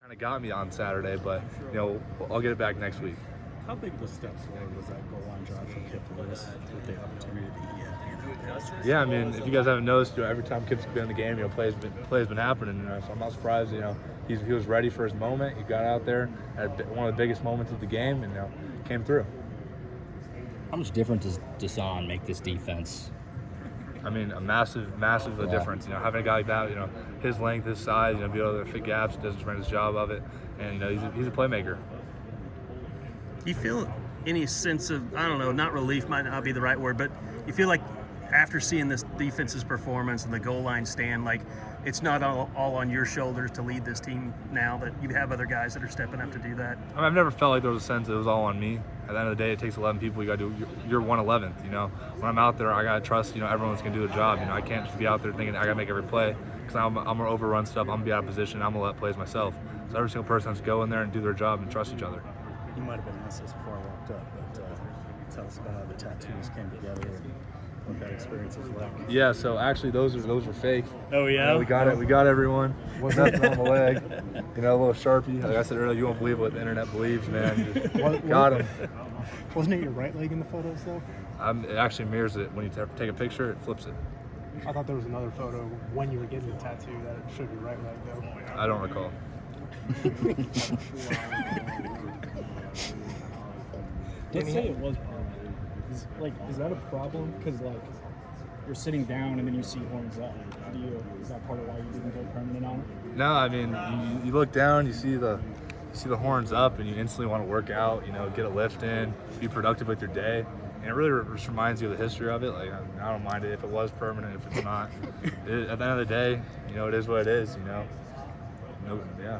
Kind of got me on Saturday, but I'll get it back next week. How big of a step forward was that goal line drive from Kip Lewis with the opportunity to be Yeah, I mean, if you guys haven't noticed, every time Kip's been in the game, play's been happening. So I'm not surprised. He was ready for his moment. He got out there at one of the biggest moments of the game, and came through. How much difference does Deshaun make this defense? I mean, a massive difference. Having a guy like that, his length, his size, be able to fit gaps, does a tremendous job of it, and he's a playmaker. Do you feel any sense of, I don't know, not relief might not be the right word, but you feel like after seeing this defense's performance and the goal line stand, like it's not all on your shoulders to lead this team now, that you have other guys that are stepping up to do that? I mean, I've never felt like there was a sense that it was all on me. At the end of the day, it takes 11 people. You got to do your 1/11th. When I'm out there, I got to trust, everyone's going to do the job. I can't just be out there thinking I got to make every play, because I'm going to overrun stuff. I'm going to be out of position. I'm going to let plays myself. So every single person has to go in there and do their job and trust each other. You might have been asked this before I walked up, but tell us about how the tattoos came together and what that experience was like. Yeah, so actually those were fake. Oh yeah, we got it. We got everyone. Wasn't nothing on the leg. A little Sharpie. Like I said earlier, you won't believe what the internet believes, man. Got him. Wasn't it your right leg in the photos though? It actually mirrors it. When you take a picture, it flips it. I thought there was another photo when you were getting the tattoo that it showed your right leg though. I don't recall. Let's say it was permanent. Is that a problem? Because you're sitting down and then you see horns up. Is that part of why you didn't go permanent on it? No, I mean you look down, you see the horns up, and you instantly want to work out. Get a lift in, be productive with your day, and it really just reminds you of the history of it. Like I don't mind it if it was permanent, if it's not. At the end of the day, it is what it is. Yeah.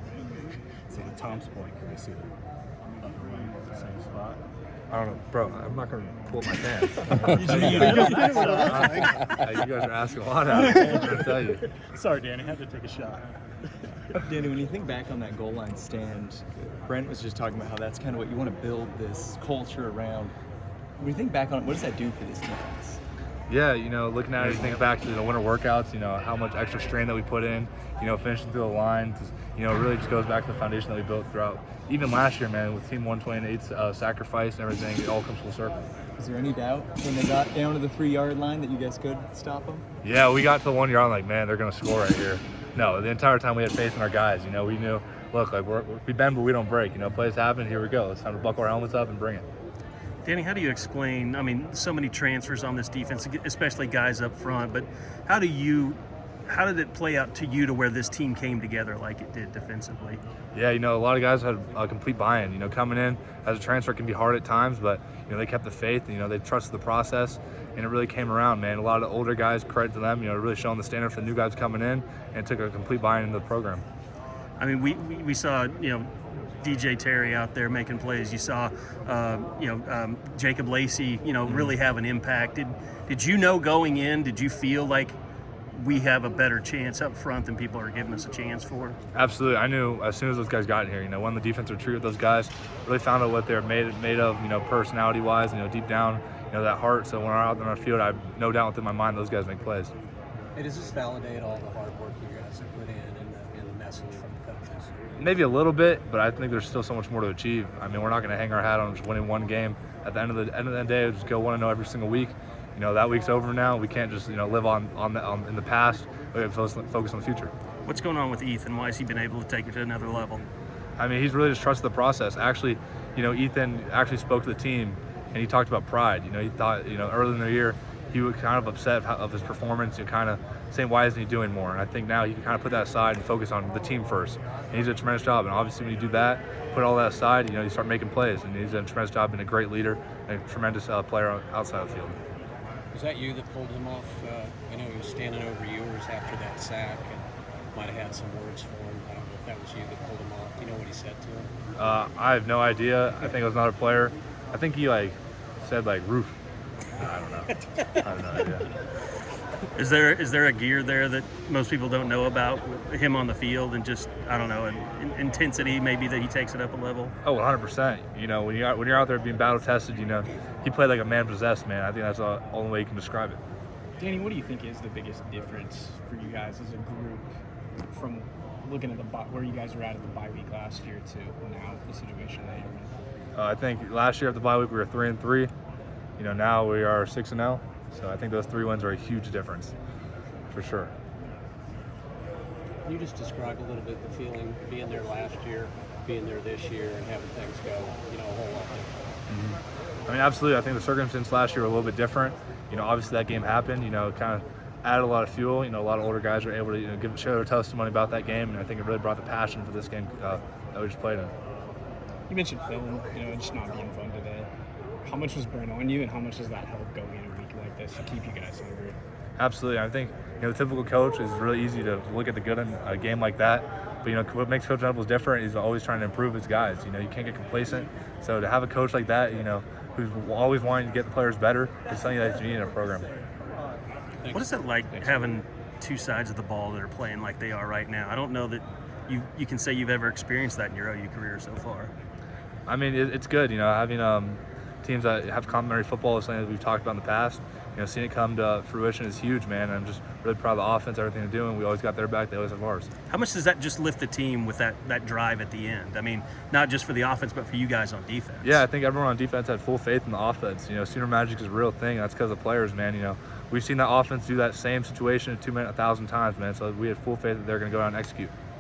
So the Tom's point, can we see the other wing at the same spot? I don't know, bro. I'm not gonna pull up my pants. You guys are asking a lot out of me. I'm gonna tell you. Sorry, Danny, had to take a shot. Danny, when you think back on that goal line stand, Brent was just talking about how that's kind of what you want to build this culture around. When you think back on it, what does that do for this defense? Yeah, looking at it, you think back to the winter workouts, how much extra strain that we put in, finishing through the line, it really just goes back to the foundation that we built throughout. Even last year, man, with Team 128's sacrifice and everything, it all comes full circle. Is there any doubt when they got down to the 3-yard line that you guys could stop them? Yeah, we got to the 1 yard line, man, they're going to score right here. No, the entire time we had faith in our guys. We knew, look, we bend but we don't break. Plays happen, here we go. It's time to buckle our helmets up and bring it. Danny, how do you explain, so many transfers on this defense, especially guys up front, but how did it play out to you to where this team came together like it did defensively? Yeah, a lot of guys had a complete buy-in. Coming in as a transfer can be hard at times, but, they kept the faith, they trusted the process, and it really came around, man. A lot of the older guys, credit to them, really showing the standard for the new guys coming in, and took a complete buy-in into the program. We saw, DJ Terry out there making plays. You saw, Jacob Lacey, really have an impact. Did going in, did you feel like we have a better chance up front than people are giving us a chance for? Absolutely. I knew as soon as those guys got in here, when the defense would treat with those guys, really found out what they're made of, personality-wise, deep down, that heart. So when we're out on our field, I have no doubt within my mind those guys make plays. Hey, does this validate all the hard work you guys have put in and the message from the coaches? Maybe a little bit, but I think there's still so much more to achieve. We're not going to hang our hat on just winning one game. At the end of the day, we just go 1-0 every single week. That week's over now. We can't just live on in the past. We have to focus on the future. What's going on with Ethan? Why has he been able to take it to another level? He's really just trusted the process. Actually, Ethan actually spoke to the team, and he talked about pride. He thought, early in the year, he was kind of upset of his performance and kind of saying, why isn't he doing more? And I think now he can kind of put that aside and focus on the team first. And he's done a tremendous job. And obviously when you do that, put all that aside, you start making plays. And he's done a tremendous job, being a great leader and a tremendous player outside of the field. Was that you that pulled him off? I know he was standing over yours after that sack and might have had some words for him. I don't know if that was you that pulled him off. Do you know what he said to him? I have no idea. I think it was another player. I think he said roof. I don't know. I have no idea. Is there a gear there that most people don't know about him on the field, and just, I don't know, an intensity maybe that he takes it up a level? Oh, 100%. When you're out there being battle tested, he played like a man possessed, man. I think that's the only way you can describe it. Danny, what do you think is the biggest difference for you guys as a group from looking at where you guys were at the bye week last year to now the situation that you're in? I think last year at the bye week we were 3-3. You know, now we are 6-0. So I think those 3 wins are a huge difference, for sure. Can you just describe a little bit the feeling being there last year, being there this year, and having things go, a whole lot different? I mean, absolutely. I think the circumstances last year were a little bit different. You know, obviously that game happened. You know, it kind of added a lot of fuel. You know, a lot of older guys were able to show their testimony about that game, and I think it really brought the passion for this game that we just played in. You mentioned film, just not being fun today. How much was burnt on you, and how much does that help going in a week like this to keep you guys hungry? Absolutely. I think the typical coach is really easy to look at the good in a game like that. But what makes Coach Venables different is always trying to improve his guys. You can't get complacent. So to have a coach like that, who's always wanting to get the players better, is something that you need in a program. What is it like having two sides of the ball that are playing like they are right now? I don't know that you can say you've ever experienced that in your OU career so far. I mean, it's good. Having teams that have complementary football is something that we've talked about in the past. Seeing it come to fruition is huge, man. And I'm just really proud of the offense, everything they're doing. We always got their back. They always have ours. How much does that just lift the team with that drive at the end? I mean, not just for the offense, but for you guys on defense. Yeah, I think everyone on defense had full faith in the offense. Sooner Magic is a real thing. That's because of players, man. We've seen that offense do that same situation 2 minutes 1,000 times, man. So we had full faith that they're going to go out and execute.